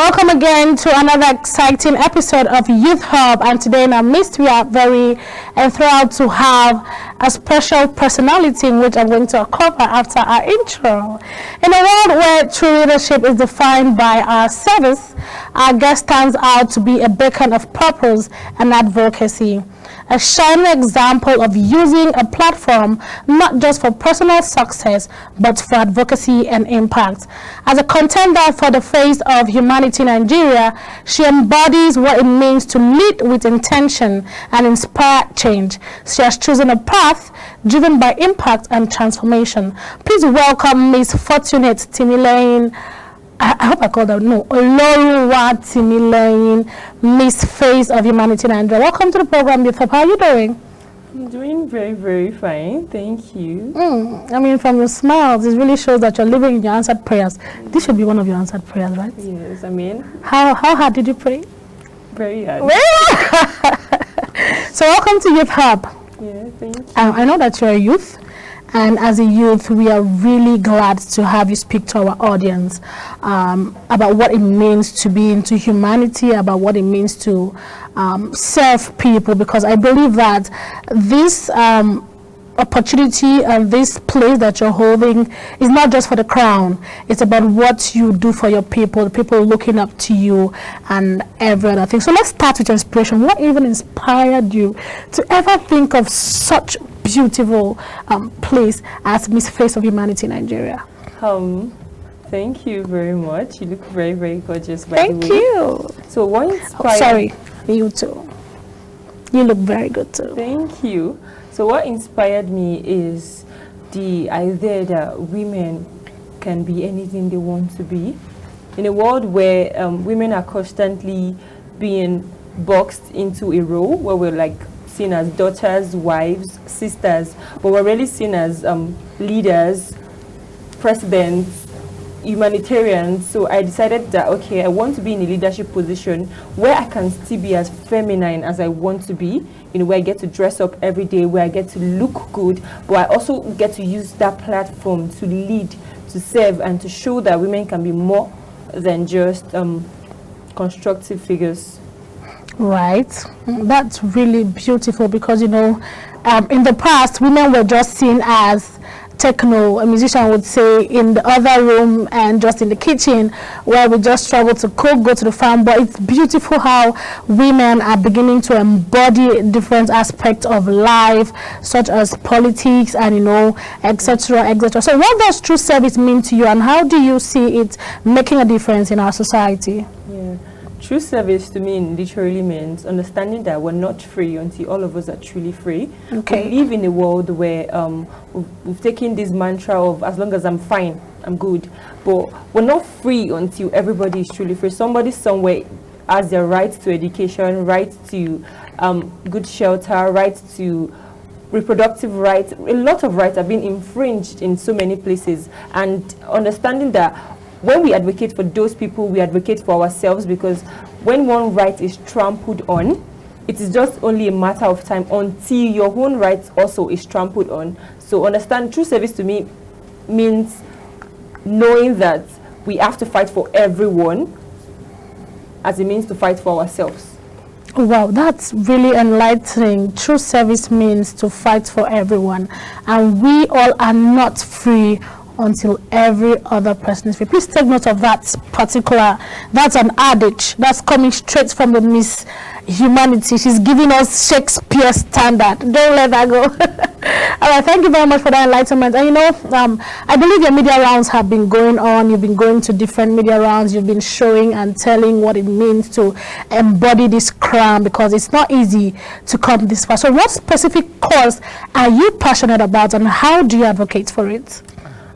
Welcome again to another exciting episode of Youth Hub, and today in our midst we are very enthralled to have a special personality which I'm going to cover after our intro. In a world where true leadership is defined by our service, our guest stands out to be a beacon of purpose and advocacy. A shining example of using a platform not just for personal success but for advocacy and impact. As a contender for the Face of Humanity Nigeria, she embodies what it means to lead with intention and inspire change. She has chosen a path driven by impact and transformation. Please welcome Miss Fortunate Timileyin. I hope I called her. No, Oloruwa Timileyin, Miss Face of Humanity Nigeria. Welcome to the program, Youth Hub. How are you doing? I'm doing very, very fine. Thank you. I mean, from your smiles, it really shows that you're living in your answered prayers. This should be one of your answered prayers, right? Yes, I mean. How hard did you pray? Very hard. So welcome to Youth Hub. Yeah, thank you. I know that you're a youth. And as a youth, we are really glad to have you speak to our audience about what it means to be into humanity, about what it means to serve people, because I believe that this opportunity and this place that you're holding is not just for the crown. It's about what you do for your people, the people looking up to you and every other thing. So let's start with your inspiration. What even inspired you to ever think of such beautiful place as Miss Face of Humanity Nigeria? Thank you very much. You look very, very gorgeous, by the way. Thank you. So what inspired... sorry, you too. You look very good too. Thank you. So what inspired me is the idea that women can be anything they want to be. In a world where women are constantly being boxed into a role where we're like seen as daughters, wives, sisters, but we're really seen as leaders, presidents, humanitarians. So I decided that, okay, I want to be in a leadership position where I can still be as feminine as I want to be, you know, where I get to dress up every day, where I get to look good, but I also get to use that platform to lead, to serve, and to show that women can be more than just constructive figures. Right. That's really beautiful because, you know, in the past, women were just seen as techno, a musician would say, in the other room and just in the kitchen where we just struggle to cook, go to the farm. But it's beautiful how women are beginning to embody different aspects of life, such as politics and, you know, etc., etc. So what does true service mean to you, and how do you see it making a difference in our society? Yeah. True service to me literally means understanding that we're not free until all of us are truly free. Okay. We live in a world where we've taken this mantra of as long as I'm fine, I'm good. But we're not free until everybody is truly free. Somebody somewhere has their right to education, right to good shelter, right to reproductive rights. A lot of rights are being infringed in so many places. And understanding that when we advocate for those people, we advocate for ourselves, because when one right is trampled on, it is just only a matter of time until your own right also is trampled on. So understand, true service to me means knowing that we have to fight for everyone as it means to fight for ourselves. Wow, that's really enlightening. True service means to fight for everyone, and we all are not free until every other person is free. Please take note of that particular, that's an adage that's coming straight from the Miss Humanity. She's giving us Shakespeare standard. Don't let that go. All right, thank you very much for that enlightenment. And you know, I believe your media rounds have been going on. You've been going to different media rounds. You've been showing and telling what it means to embody this crown, because it's not easy to come this far. So what specific cause are you passionate about, and how do you advocate for it?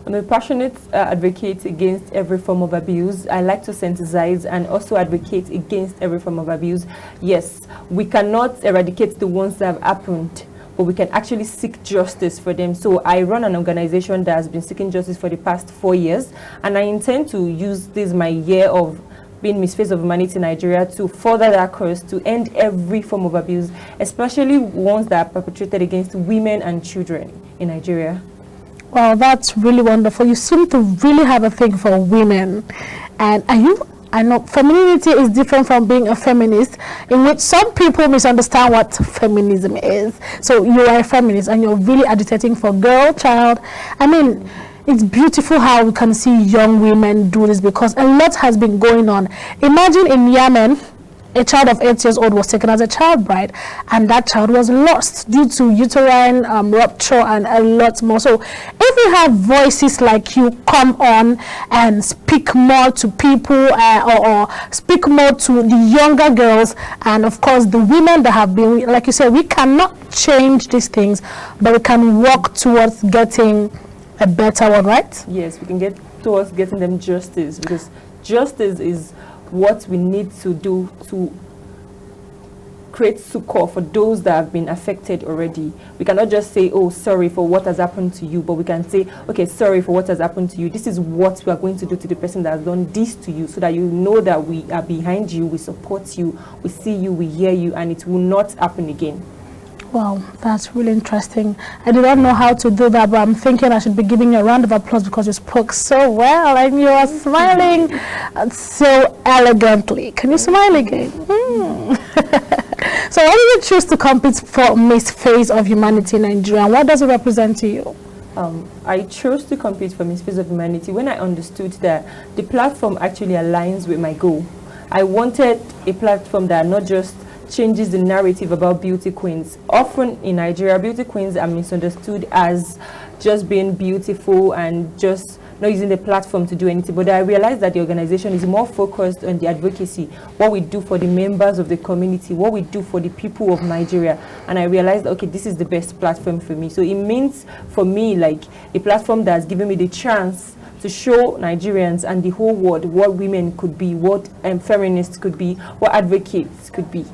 I'm a passionate advocate against every form of abuse. I like to sensitize and also advocate against every form of abuse. Yes, we cannot eradicate the ones that have happened, but we can actually seek justice for them. So I run an organization that has been seeking justice for the past 4 years, and I intend to use this my year of being Miss Face of Humanity Nigeria to further that cause, to end every form of abuse, especially ones that are perpetrated against women and children in Nigeria. Wow, that's really wonderful. You seem to really have a thing for women. And are you I know femininity is different from being a feminist, in which some people misunderstand what feminism is. So you are a feminist and you're really agitating for girl, child. I mean, it's beautiful how we can see young women do this, because a lot has been going on. Imagine in Yemen, a child of 8 years old was taken as a child bride, and that child was lost due to uterine rupture and a lot more. So if we have voices like you come on and speak more to people, or speak more to the younger girls, and of course the women that have been, like you said, we cannot change these things, but we can work towards getting a better one, right? Yes, we can get towards getting them justice, because justice is what we need to do to create succor for those that have been affected already. We cannot just say, oh, sorry for what has happened to you, but we can say, okay, sorry for what has happened to you. This is what we are going to do to the person that has done this to you, so that you know that we are behind you, we support you, we see you, we hear you, and it will not happen again. Wow, that's really interesting. I did not know how to do that, but I'm thinking I should be giving you a round of applause, because you spoke so well and you are smiling so elegantly. Can you smile again? So why did you choose to compete for Miss Face of Humanity Nigeria? What does it represent to you? I chose to compete for Miss Face of Humanity when I understood that the platform actually aligns with my goal. I wanted a platform that not just changes the narrative about beauty queens. Often in Nigeria, beauty queens are misunderstood as just being beautiful and just not using the platform to do anything. But I realized that the organization is more focused on the advocacy, what we do for the members of the community, what we do for the people of Nigeria. And I realized, okay, this is the best platform for me. So it means for me like a platform that's given me the chance to show Nigerians and the whole world what women could be, what feminists could be, what advocates could be.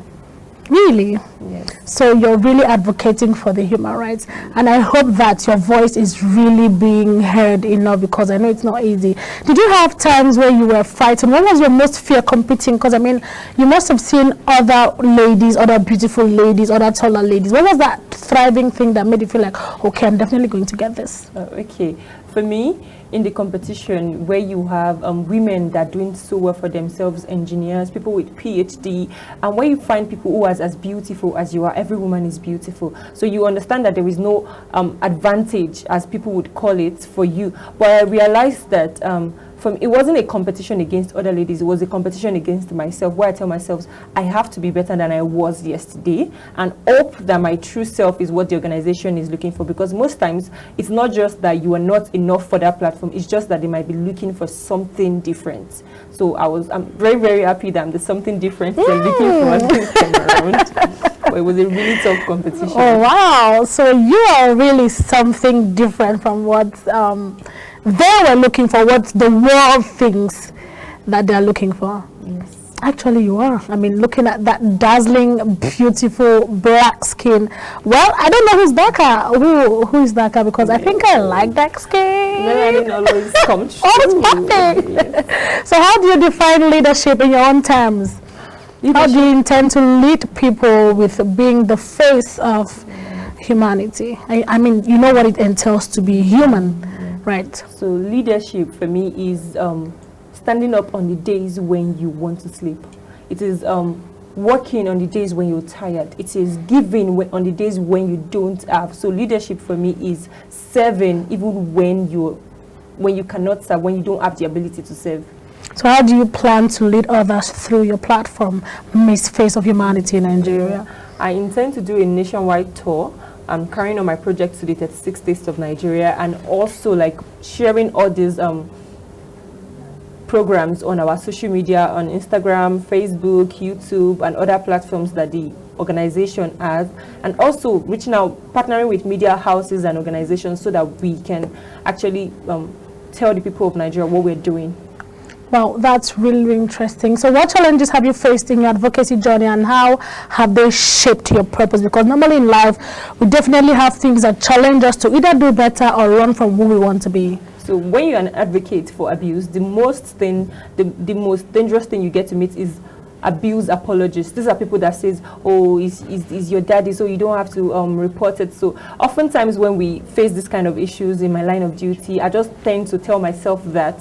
Really? Yes. So you're really advocating for the human rights, and I hope that your voice is really being heard enough, because I know it's not easy. Did you have times where you were fighting? What was your most fear competing? Because I mean, you must have seen other ladies, other beautiful ladies, other taller ladies. What was that thriving thing that made you feel like, okay, I'm definitely going to get this? Okay, for me, in the competition where you have women that are doing so well for themselves, engineers, people with PhD, and where you find people who are as beautiful as you are, every woman is beautiful. So you understand that there is no advantage, as people would call it, for you. But I realized that it wasn't a competition against other ladies, it was a competition against myself, where I tell myself I have to be better than I was yesterday, and hope that my true self is what the organization is looking for. Because most times it's not just that you are not enough for that platform, it's just that they might be looking for something different. So I'm very, very happy that there's something different they're looking for this time around. But it was a really tough competition. Oh wow, so you are really something different from what they were looking for, what the world thinks that they're looking for. Yes. Actually, you are. I mean, looking at that dazzling, beautiful black skin. Well, I don't know who's darker. Who is darker? Because I think I like dark skin. Melanin always comes true. Always popping. Yes. So how do you define leadership in your own terms? How do you intend to lead people with being the face of humanity? I mean, you know what it entails to be human. Right. So leadership for me is standing up on the days when you want to sleep. It is working on the days when you're tired. It is giving on the days when you don't have. So leadership for me is serving even when you cannot serve, when you don't have the ability to serve. So how do you plan to lead others through your platform, Miss Face of Humanity in Nigeria? I intend to do a nationwide tour. I'm carrying on my project to the 36 states of Nigeria, and also like sharing all these programs on our social media, on Instagram, Facebook, YouTube, and other platforms that the organization has, and also reaching out, partnering with media houses and organizations so that we can actually tell the people of Nigeria what we're doing. Wow, that's really interesting. So what challenges have you faced in your advocacy journey, and how have they shaped your purpose? Because normally in life, we definitely have things that challenge us to either do better or run from who we want to be. So when you're an advocate for abuse, the most dangerous thing you get to meet is abuse apologists. These are people that says, oh, is your daddy, so you don't have to report it. So oftentimes when we face this kind of issues in my line of duty, I just tend to tell myself that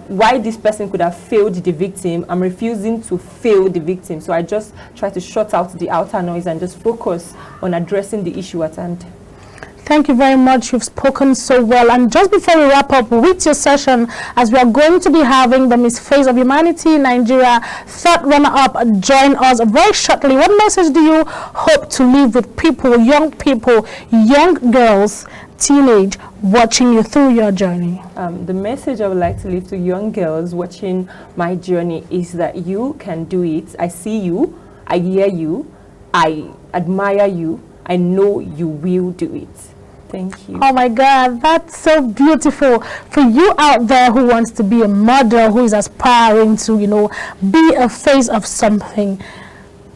why this person could have failed the victim, I'm refusing to fail the victim. So I just try to shut out the outer noise and just focus on addressing the issue at hand. Thank you very much. You've spoken so well. And just before we wrap up with your session, as we are going to be having the Miss Face of Humanity Nigeria third runner-up join us very shortly, what message do you hope to leave with people, young girls, teenage, watching you through your journey? The message I would like to leave to young girls watching my journey is that you can do it. I see you, I hear you, I admire you, I know you will do it. Thank you. Oh my God, that's so beautiful. For you out there who wants to be a model, who is aspiring to, be a face of something,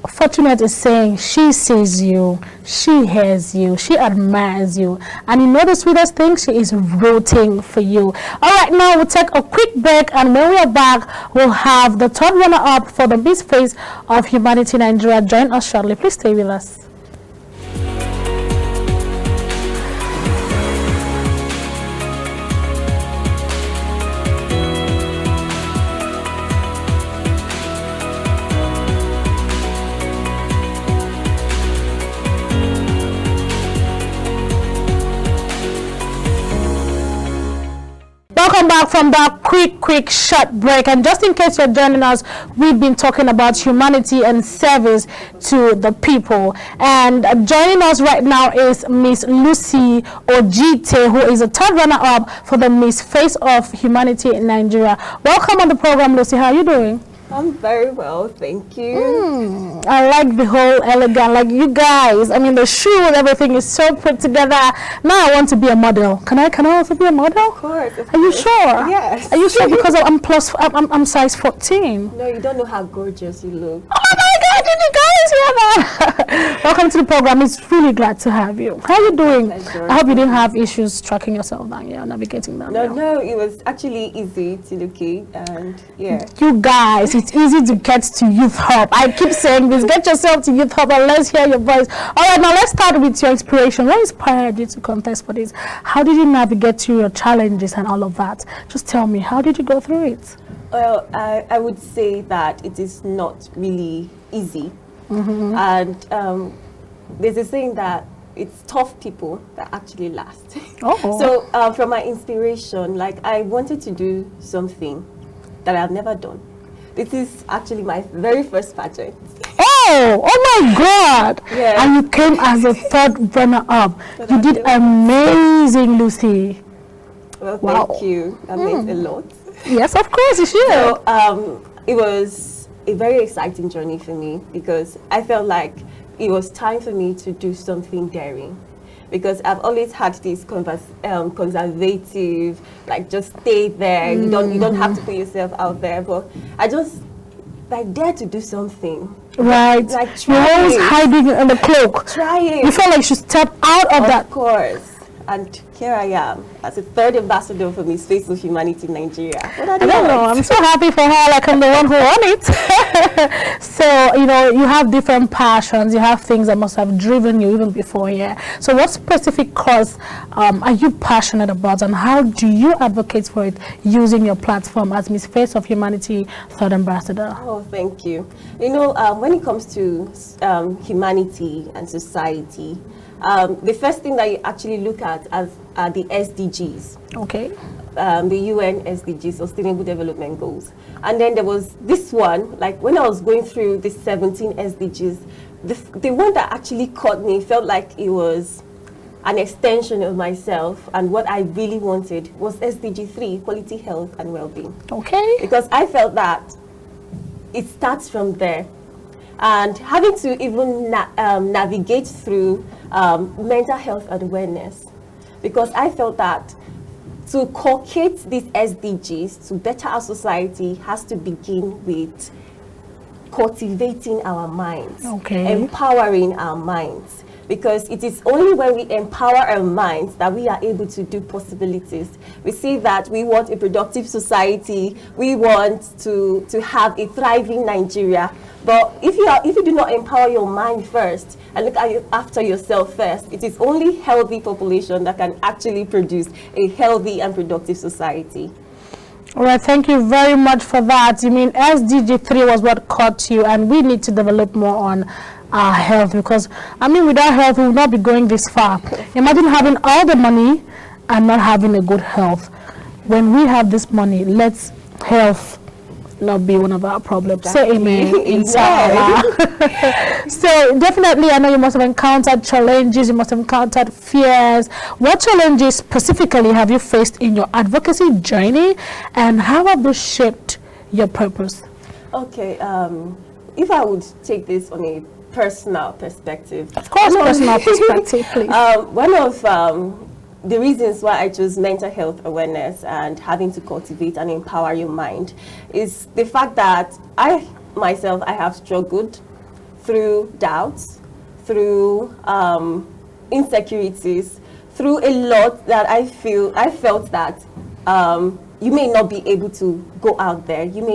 Fortunate is saying she sees you, she hears you, she admires you, and the sweetest thing, she is rooting for you. All right, now we'll take a quick break, and when we are back, we'll have the third runner-up for the Miss Face of Humanity Nigeria. Join us shortly. Please stay with us. Welcome back from that quick short break, and just in case you're joining us, we've been talking about humanity and service to the people, and joining us right now is Miss Lucy Ojite, who is a third runner-up for the Miss Face of Humanity in Nigeria. Welcome on the program, Lucy. How are you doing? I'm very well, thank you. I like the whole elegant, like you guys. I mean, the shoe and everything is so put together. Now I want to be a model. Can I also be a model? Of course. Are you sure? Yes. Are you sure? Because I'm size 14. No, you don't know how gorgeous you look. Oh my God! Did you guys hear that? Welcome to the program. It's really glad to have you. How are you doing? I hope you didn't have issues tracking yourself down, navigating down. No, it was actually easy to locate, and yeah. You guys, it's easy to get to Youth Hub. I keep saying this. Get yourself to Youth Hub and let's hear your voice. All right, now let's start with your inspiration. What inspired you to contest for this? How did you navigate through your challenges and all of that? Just tell me, how did you go through it? Well, I would say that it is not really easy. And there's a saying that it's tough people that actually last. Oh. So from my inspiration, like I wanted to do something that I've never done. This is actually my very first pageant. Oh my God! Yeah. And you came as a third runner-up. You did amazing, Lucy. Well, Wow. thank you. That means a lot. Yes, of course, you should. So it was a very exciting journey for me because I felt like it was time for me to do something daring. Because I've always had this conservative, like just stay there. You don't have to put yourself out there. But I just dare to do something. Right. Like You're try always it. hiding in the cloak. Try it. You felt like you should step out of that. Of course. And here I am as a third ambassador for Miss Face of Humanity Nigeria. What are I the don't know. odds? I'm so happy for her. Like I'm the one who won it. So you have different passions. You have things that must have driven you even before here. So, what specific cause are you passionate about, and how do you advocate for it using your platform as Miss Face of Humanity Third Ambassador? Oh, thank you. When it comes to humanity and society, the first thing that you actually look at are the SDGs. Okay. The UN SDGs, Sustainable Development Goals. And then there was this one, like when I was going through the 17 SDGs, the one that actually caught me felt like it was an extension of myself, and what I really wanted was SDG 3, Quality Health and Well-being. Okay. Because I felt that it starts from there. And having to even navigate through mental health and awareness, because I felt that to cultivate these SDGs to better our society has to begin with cultivating our minds, Okay. empowering our minds. because it is only when we empower our minds that we are able to do possibilities. We see that we want a productive society, we want to have a thriving Nigeria, but if you do not empower your mind first and look after yourself first, it is only healthy population that can actually produce a healthy and productive society. All right, thank you very much for that. You mean SDG 3 was what caught you, and we need to develop more on our health, because I mean without health we will not be going this far. Imagine having all the money and not having a good health. When we have this money, let's health not be one of our problems. Exactly. Say amen. Inshallah. So definitely, I know you must have encountered challenges, you must have encountered fears. What challenges specifically have you faced in your advocacy journey, and how have they shaped your purpose? Okay, if I would take this on a personal perspective. Of course, personal perspective, please. One of the reasons why I chose mental health awareness and having to cultivate and empower your mind is the fact that I myself have struggled through doubts, through insecurities, through a lot that I felt that you may not be able to go out there, you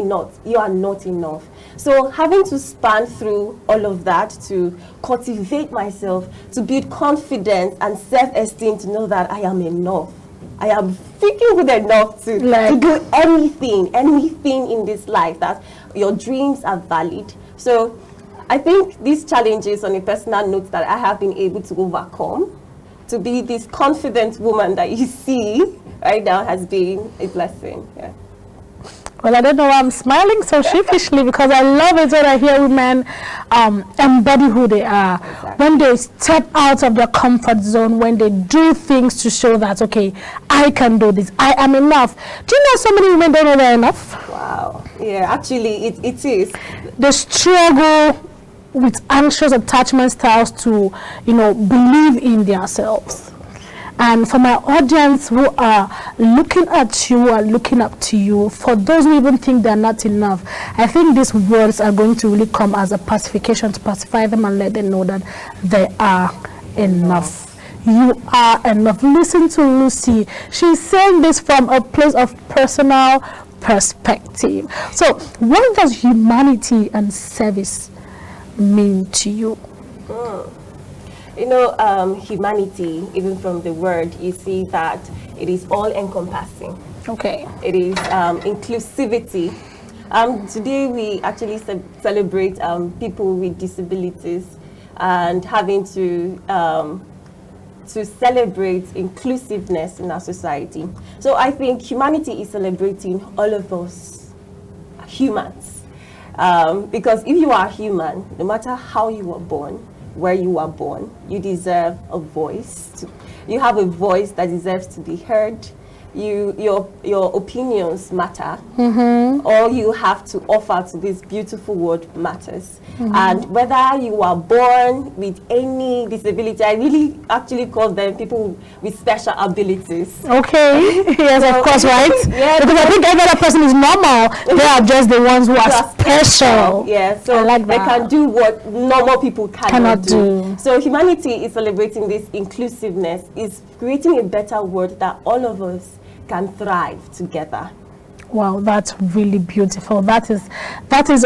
are not enough. So having to span through all of that to cultivate myself, to build confidence and self-esteem, to know that I am enough. I am freaking good enough to do anything in this life, that your dreams are valid. So I think these challenges on a personal note that I have been able to overcome, to be this confident woman that you see right now, has been a blessing. Yeah. Well, I don't know why I'm smiling so sheepishly, because I love it when I hear women embody who they are. Exactly. When they step out of their comfort zone, when they do things to show that, okay, I can do this, I am enough. Do you know so many women don't know they're enough? Wow. Yeah, actually, it is. They struggle with anxious attachment styles to, believe in themselves. And for my audience who are looking at you, are looking up to you, for those who even think they're not enough, I think these words are going to really come as a pacification to pacify them and let them know that they are enough. You are enough. Listen to Lucy. She's saying this from a place of personal perspective. So what does humanity and service mean to you? Humanity, even from the word, you see that it is all encompassing. Okay. It is inclusivity. Today we actually celebrate people with disabilities, and having to celebrate inclusiveness in our society. So I think humanity is celebrating all of us humans, because if you are human, no matter how you were born, where you were born, you deserve a voice. You have a voice that deserves to be heard. Your opinions matter. All you have to offer to this beautiful world matters. And whether you are born with any disability, I really actually call them people with special abilities. Okay. Yes, so, of course, right? Yeah, because I think every other person is normal. They are just the ones who are special. Yeah, so like they can do what normal people cannot do. So humanity is celebrating this inclusiveness, is creating a better world that all of us can thrive together. Wow, that's really beautiful. That is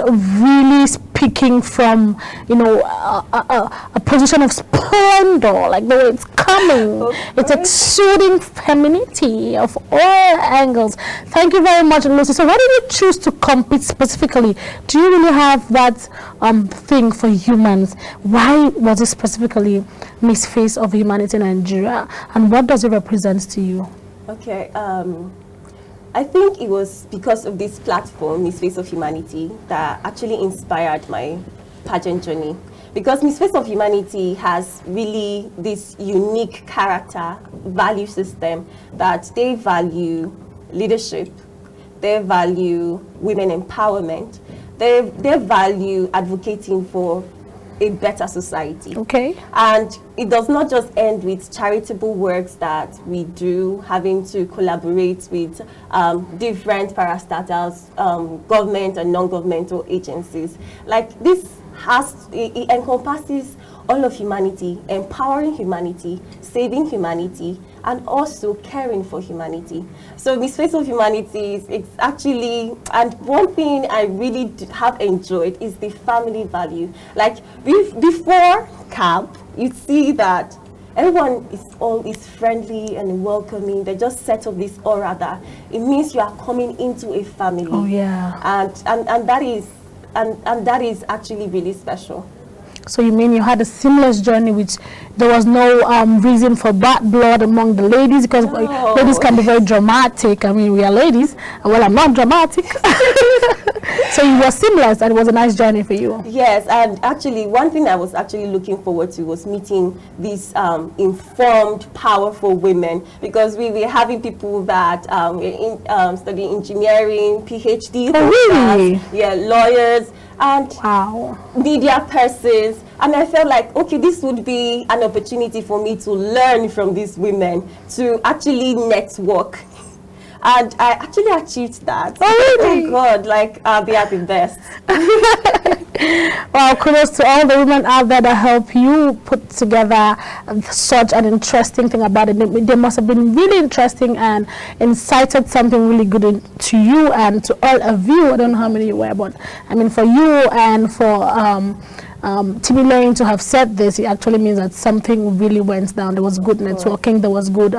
really speaking from, a position of splendor, like the way it's coming. Okay. It's exuding femininity of all angles. Thank you very much, Lucy. So why did you choose to compete specifically? Do you really have that thing for humans? Why was it specifically Miss Face of Humanity Nigeria? And what does it represent to you? Okay, I think it was because of this platform, Miss Face of Humanity, that actually inspired my pageant journey. Because Miss Face of Humanity has really this unique character, value system, that they value leadership, they value women empowerment, they value advocating for a better society. Okay. And it does not just end with charitable works that we do, having to collaborate with different parastatals, government and non-governmental agencies. Like this it encompasses all of humanity, empowering humanity, saving humanity, and also caring for humanity. So Miss Face of Humanity is it's actually, and one thing I really have enjoyed is the family value. Like before camp, you see that everyone is friendly and welcoming. They just set up this aura that it means you are coming into a family. Oh yeah. And that is actually really special. So you mean you had a seamless journey, which there was no reason for bad blood among the ladies, because No. ladies can be very dramatic. I mean, we are ladies. Well, I'm not dramatic. So you were seamless, and it was a nice journey for you. Yes, and actually one thing I was actually looking forward to was meeting these informed, powerful women, because we were having people that study engineering, PhD, Oh, really? yeah, lawyers, and Wow. media persons, and I felt like, okay, this would be an opportunity for me to learn from these women, to actually network. And I actually achieved that. Oh, really? Oh God, like they are the best. Well, kudos to all the women out there that help you put together such an interesting thing about it. They must have been really interesting and incited something really good to you and to all of you. I don't know how many you were, but I mean, for you and for Timmy Lane to have said this, it actually means that something really went down. There was good networking, there was good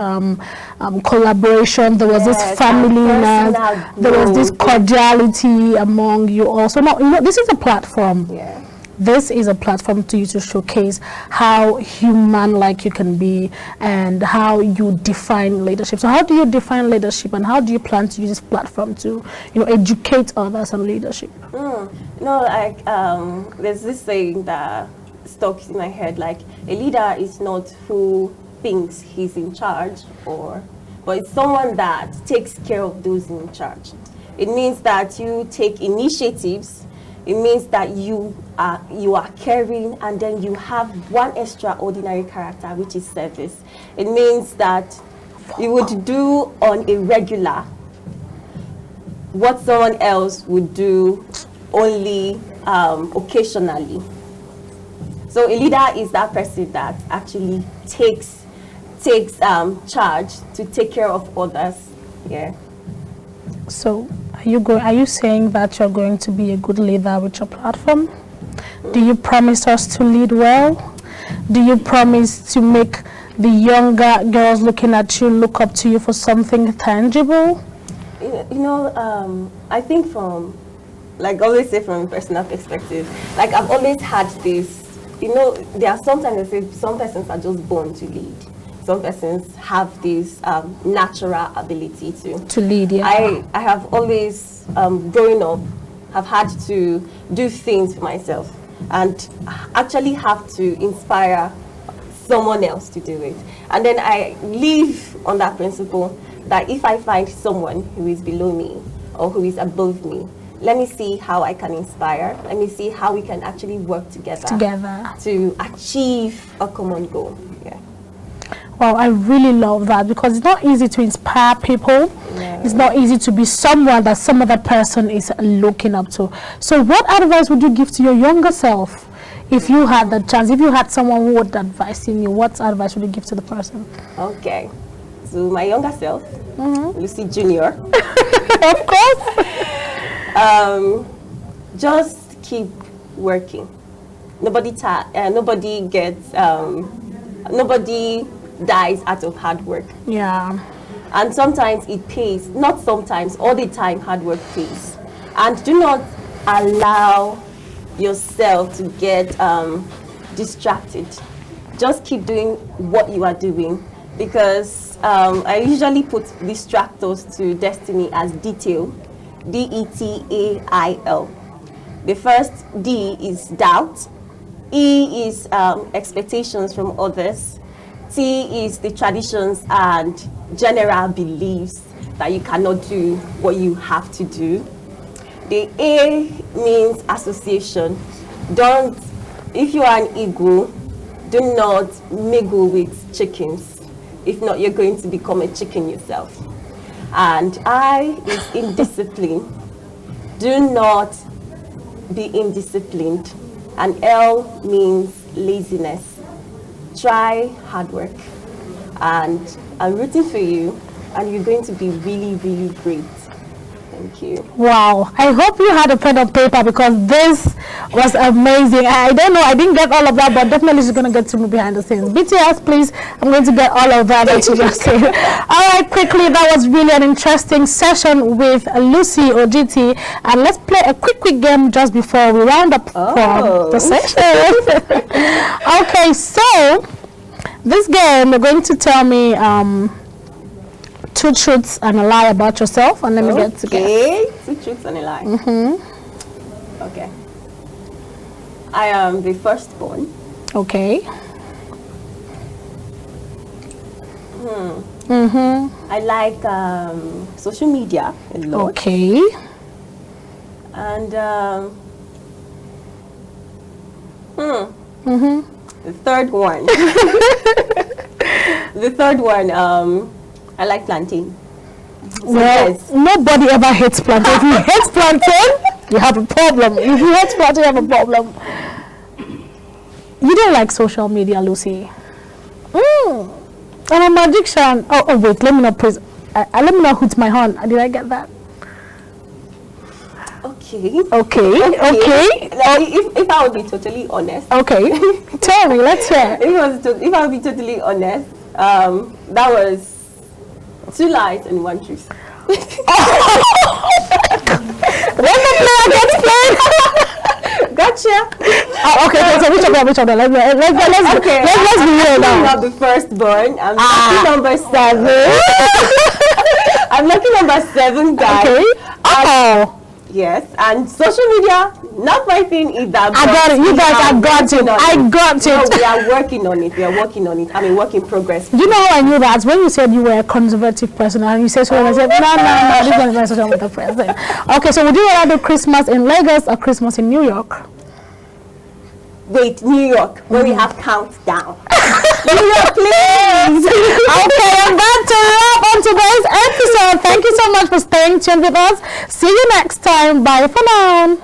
collaboration, there was this Yes, familyness, personal there was this growth. cordiality among you all. So now, you know, this is a platform. Yeah. This is a platform to you to showcase how human-like you can be and how you define leadership. So how do you define leadership, and how do you plan to use this platform to, you know, educate others on leadership? No, like there's this saying that stuck in my head, like a leader is not who thinks he's in charge, but it's someone that takes care of those in charge. It means that you take initiatives. It means that you are caring, and then you have one extraordinary character, which is service. It means that you would do on a regular what someone else would do only occasionally. So a leader is that person that actually takes charge to take care of others. Yeah. So are you saying that you're going to be a good leader with your platform? Do you promise us to lead well? Do you promise to make the younger girls looking at you look up to you for something tangible? I think from, like I always say, from a personal perspective, like I've always had this, there are sometimes I say some persons are just born to lead. Some persons have this natural ability to lead. Yeah. I have always, growing up, have had to do things for myself and actually have to inspire someone else to do it. And then I live on that principle that if I find someone who is below me or who is above me, let me see how I can inspire. Let me see how we can actually work together to achieve a common goal. Yeah. Wow, I really love that, because it's not easy to inspire people. Yeah. It's not easy to be someone that some other person is looking up to. So what advice would you give to your younger self if you had the chance, if you had someone who would advise you? What advice would you give to the person? Okay. So my younger self, Lucy Jr. Of course. Just keep working. Nobody dies out of hard work. Yeah. And sometimes it pays. Not sometimes, all the time hard work pays. And do not allow yourself to get distracted. Just keep doing what you are doing, because I usually put distractors to destiny as detail, D-E-T-A-I-L. The first D is doubt, E is expectations from others, T is the traditions and general beliefs that you cannot do what you have to do. The A means association. If you are an eagle, do not mingle with chickens. If not, you're going to become a chicken yourself. And I is indiscipline. Do not be indisciplined. And L means laziness. Try hard work. And I'm rooting for you, and you're going to be really, really great. Thank you. Wow. I hope you had a pen and paper because this was amazing. I don't know, I didn't get all of that, but definitely she's going to get to me behind the scenes. BTS, please, I'm going to get all of that you just said. All right, quickly, that was really an interesting session with Lucy Ojiti. And let's play a quick game just before we round up from the session. Okay, so this game, you're going to tell me 2 truths and a lie about yourself, and let me get together. Okay, 2 truths and a lie. Okay. I am the firstborn. Okay. I like social media a lot. Okay. And the third one. The third one, I like plantain. So Well, yes. nobody ever hates plantain. If you hate plantain, you have a problem. If you hate plantain, you have a problem. You don't like social media, Lucy. I'm a magician. Oh, wait, let me not praise. Let me not hoot my horn. Did I get that? Okay. Okay. Like, if I would be totally honest. Okay. Tell me, let's hear. If I would be totally honest, that was 2 lies and 1 truth. When the player gets played. Gotcha. Okay, so which of them? Let's be real I'm now. not the firstborn. I'm lucky number 7. I'm lucky number 7, guys. Okay. Yes, and social media, not my thing either. I got it. You guys, I got it. I got it. No, we are working on it. I mean, work in progress. You know how I knew that? When you said you were a conservative person and you said so, I said, no, this one is my social media person. Okay, so would you rather do Christmas in Lagos or Christmas in New York? Wait, New York, where we have countdown. New York, please. Okay, I'm about to wrap on today's episode. Thank you so much for staying tuned with us. See you next time. Bye for now.